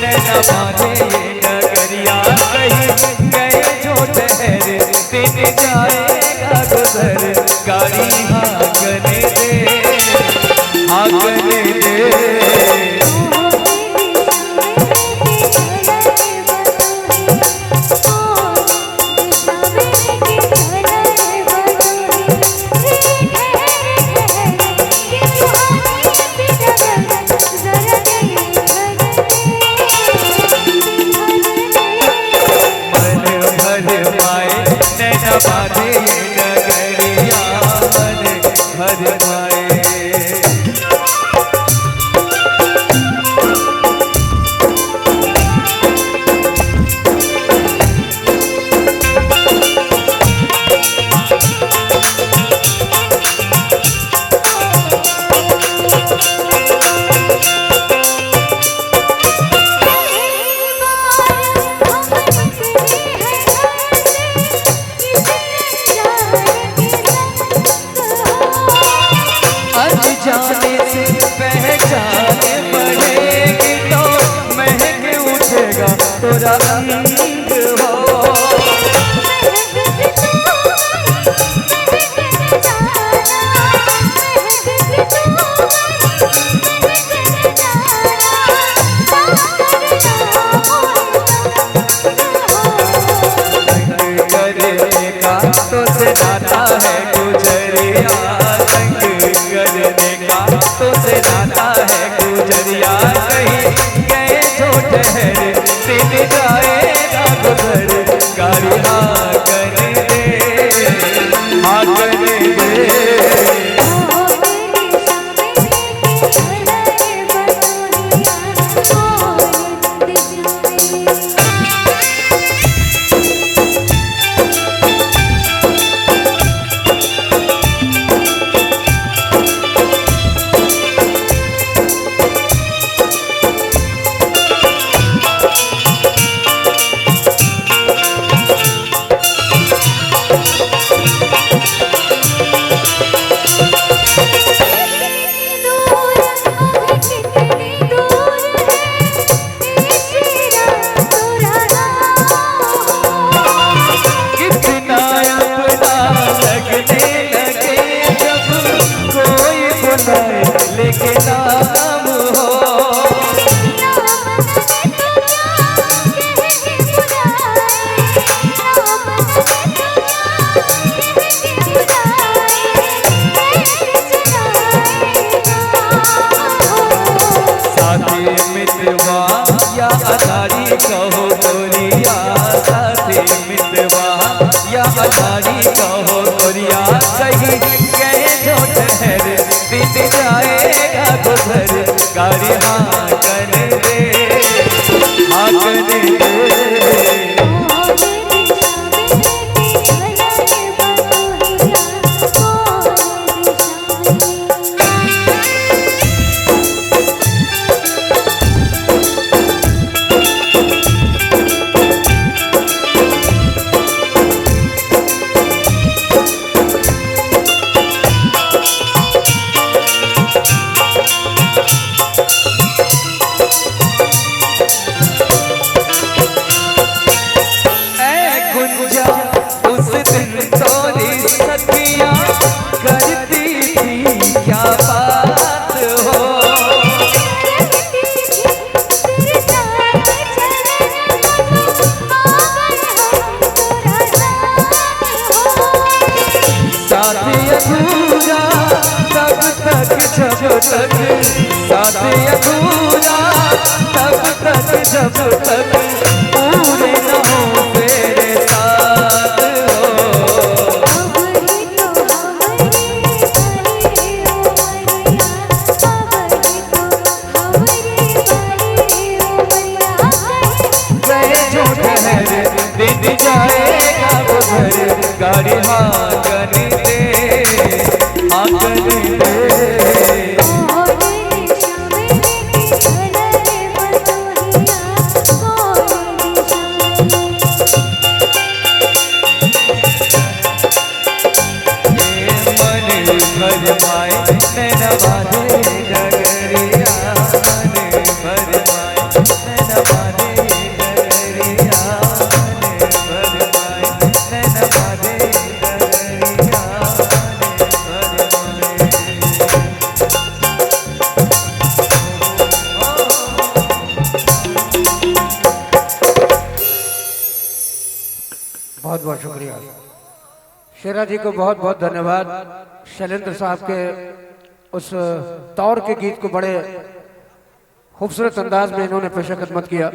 नैना बांधे ये नगरिया, कहीं गए जो ठहरे दिन जाएगा गुजर, गाड़ी हाँकने दे, हाँकने दे। बाधे ये नगरिया मन भर पाए। जाने से पहचाने पड़ेगी तो महक उठेगा तोरा अंग हो। करने का तो से नाता है गुजरिया, करने का तो से नाता है गुजरिया, कहीं गए जो ठहरे दिन जाएगा गुजर, गाड़ी हाँकने दे, हाँकने दे। लेके नाम हो साथी मितवा या अनारी कहो गोरिया, साथी मितवा या अनारी कहो गोरिया, कहीं गए जो ठहरे दिन जाएगा गुजर, गाड़ी हाँकने दे, हाँकने दे। उस दिन तोरी सखियाँ करती थी क्या बात हो, साथी अधूरा तब तक जब तक, साथी अधूरा तब तक जब तक पूरे न हो तेरे साथ हो। गए जो ठहरे दिन जाएगा गुजर, गाड़ी हाँकने दे, हाँकने दे। बहुत बहुत शुक्रिया। शेरा जी को बहुत बहुत धन्यवाद। शैलेंद्र साहब के उस तौर के गीत को बड़े खूबसूरत अंदाज में इन्होंने पेश खिदमत किया।